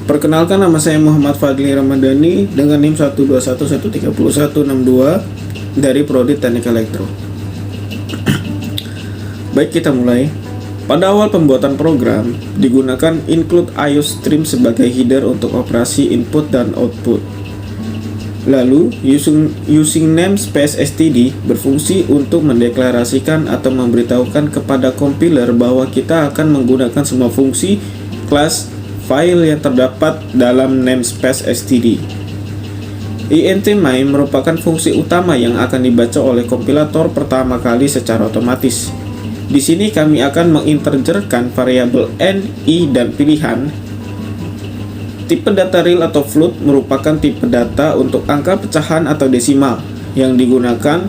Perkenalkan, nama saya Muhammad Fadli Ramadhani dengan NIM 121131162 dari Prodi Teknik Elektro. Baik, kita mulai. Pada awal pembuatan program, digunakan include IO stream sebagai header untuk operasi input dan output. Lalu, using namespace std berfungsi untuk mendeklarasikan atau memberitahukan kepada compiler bahwa kita akan menggunakan semua fungsi, kelas, file yang terdapat dalam namespace std. int_main merupakan fungsi utama yang akan dibaca oleh kompilator pertama kali secara otomatis. Di sini kami akan mengintegerkan variabel n, i, dan pilihan. Tipe data real atau float merupakan tipe data untuk angka pecahan atau desimal yang digunakan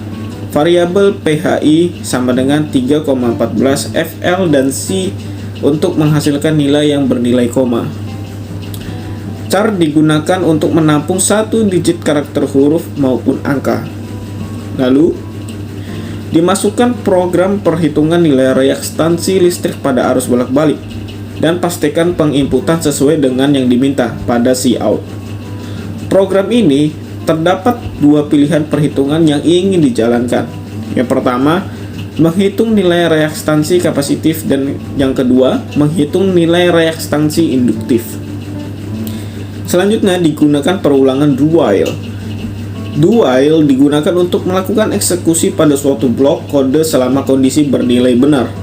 variabel PHI sama dengan 3,14 FL dan C untuk menghasilkan nilai yang bernilai koma. Char digunakan untuk menampung satu digit karakter huruf maupun angka. Lalu, dimasukkan program perhitungan nilai reaktansi listrik pada arus bolak-balik dan pastikan penginputan sesuai dengan yang diminta pada Cout. Program ini terdapat dua pilihan perhitungan yang ingin dijalankan. Yang pertama, menghitung nilai reaktansi kapasitif, dan yang kedua, menghitung nilai reaktansi induktif. Selanjutnya digunakan perulangan do while. Do while digunakan untuk melakukan eksekusi pada suatu blok kode selama kondisi bernilai benar.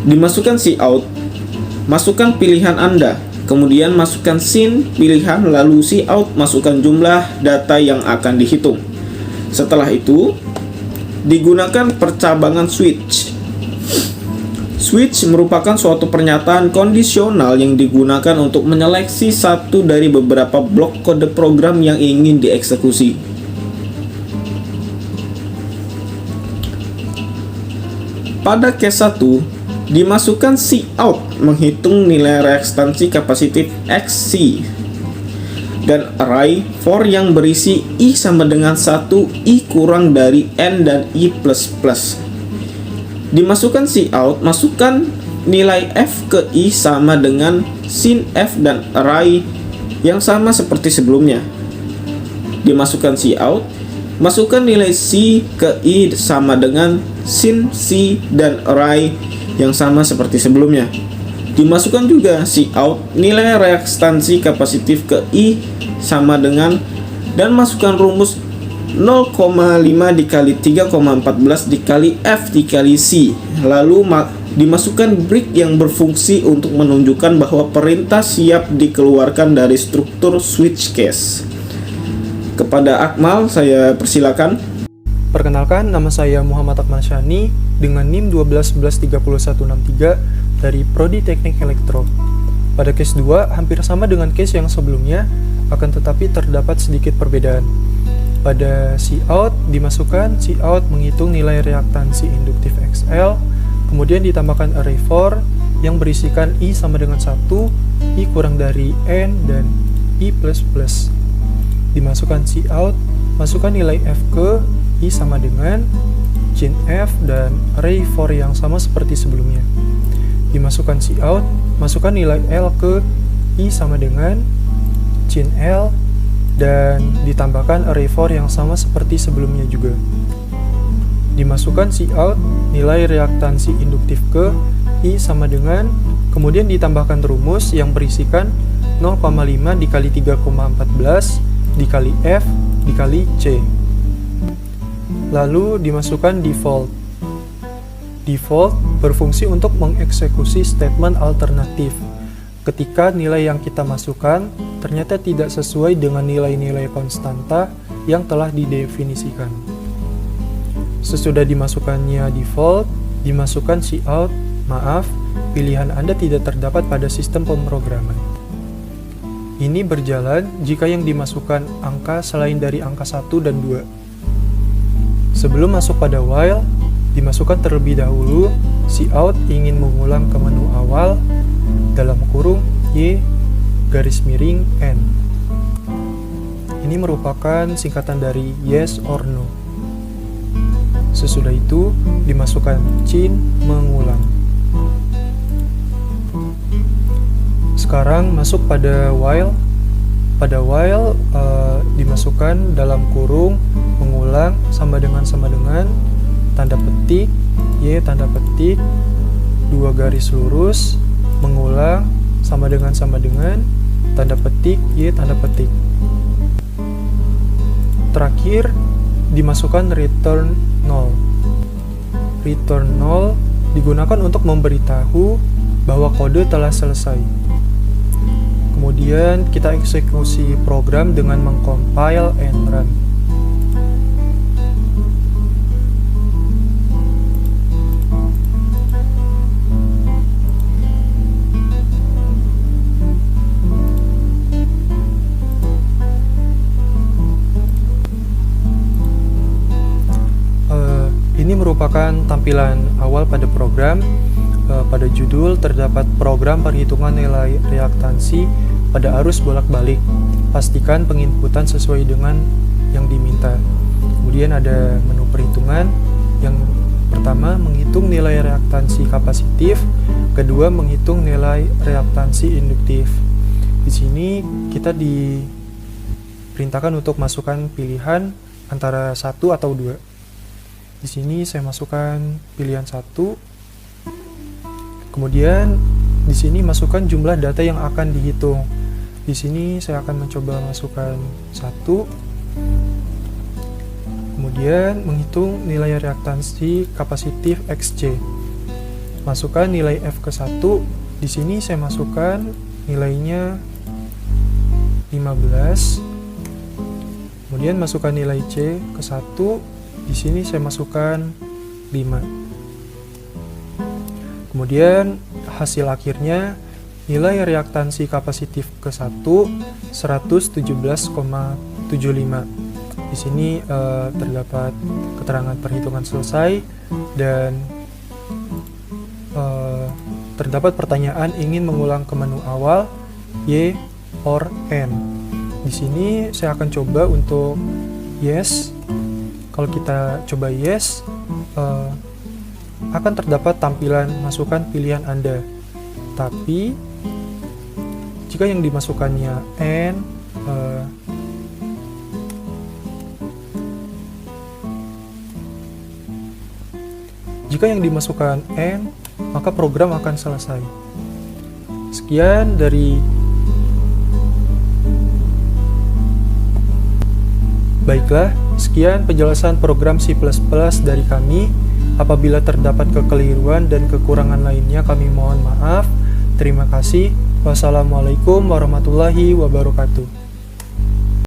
Dimasukkan Cout, masukkan pilihan Anda, kemudian masukkan sin pilihan, lalu Cout masukkan jumlah data yang akan dihitung. Setelah itu, digunakan percabangan switch. Switch merupakan suatu pernyataan kondisional yang digunakan untuk menyeleksi satu dari beberapa blok kode program yang ingin dieksekusi. Pada case 1, dimasukkan Cout menghitung nilai reaktansi kapasitif XC dan array for yang berisi I sama dengan 1, I kurang dari N dan I++. Dimasukkan Cout, masukkan nilai F ke I sama dengan sin F dan array yang sama seperti sebelumnya. Dimasukkan Cout, masukkan nilai C ke I sama dengan sin C dan array yang sama seperti sebelumnya. Dimasukkan juga Cout nilai reaktansi kapasitif ke I sama dengan, dan masukkan rumus 0,5 dikali 3,14 dikali F dikali C. Lalu dimasukkan break yang berfungsi untuk menunjukkan bahwa perintah siap dikeluarkan dari struktur switch case. Kepada Akmal, saya persilakan. Perkenalkan, nama saya Muhammad Akmal Syani dengan NIM 121131163 dari Prodi Teknik Elektro. Pada case 2 hampir sama dengan case yang sebelumnya, akan tetapi terdapat sedikit perbedaan. Pada Cout dimasukkan Cout menghitung nilai reaktansi induktif XL, kemudian ditambahkan array for yang berisikan I sama dengan 1, I kurang dari N, dan I++. Dimasukkan Cout, masukkan nilai F ke I sama dengan chain F dan array for yang sama seperti sebelumnya. Dimasukkan Cout, masukkan nilai L ke I sama dengan chain L dan ditambahkan array for yang sama seperti sebelumnya juga. Dimasukkan Cout, nilai reaktansi induktif ke I sama dengan, kemudian ditambahkan rumus yang berisikan 0,5 dikali 3,14 dikali F dikali C. Lalu dimasukkan default. Default berfungsi untuk mengeksekusi statement alternatif ketika nilai yang kita masukkan ternyata tidak sesuai dengan nilai-nilai konstanta yang telah didefinisikan. Sesudah dimasukkannya default, dimasukkan Cout, maaf, pilihan Anda tidak terdapat pada sistem pemrograman. Ini berjalan jika yang dimasukkan angka selain dari angka 1 dan 2. Sebelum masuk pada while, dimasukkan terlebih dahulu Cout ingin mengulang ke menu awal dalam kurung Y garis miring N. Ini merupakan singkatan dari yes or no. Sesudah itu, dimasukkan chain mengulang. Sekarang masuk pada while. Pada while dimasukkan dalam kurung, mengulang sama dengan tanda petik, y tanda petik, 2 garis lurus, mengulang sama dengan tanda petik, y tanda petik. Terakhir dimasukkan return null. Return null digunakan untuk memberitahu bahwa kode telah selesai. Kemudian kita eksekusi program dengan mengcompile and run. Ini merupakan tampilan awal pada program. Pada judul terdapat program perhitungan nilai reaktansi pada arus bolak-balik. Pastikan penginputan sesuai dengan yang diminta. Kemudian ada menu perhitungan. Yang pertama, menghitung nilai reaktansi kapasitif. Kedua, menghitung nilai reaktansi induktif. Di sini kita diperintahkan untuk masukkan pilihan antara 1 atau 2. Di sini saya masukkan pilihan 1. Kemudian di sini masukkan jumlah data yang akan dihitung. Di sini saya akan mencoba masukkan 1. Kemudian menghitung nilai reaktansi kapasitif XC. Masukkan nilai F ke 1. Di sini saya masukkan nilainya 15. Kemudian masukkan nilai C ke 1. Di sini saya masukkan 5. Kemudian hasil akhirnya nilai reaktansi kapasitif ke 1 117,75. Di sini terdapat keterangan perhitungan selesai dan terdapat pertanyaan ingin mengulang ke menu awal Y or N. Di sini saya akan coba untuk yes. Kalau kita coba yes, akan terdapat tampilan masukkan pilihan Anda. Tapi jika yang dimasukkannya N, maka program akan selesai. Sekian dari Baiklah, sekian penjelasan program C++ dari kami. Apabila terdapat kekeliruan dan kekurangan lainnya, kami mohon maaf. Terima kasih. Wassalamualaikum warahmatullahi wabarakatuh.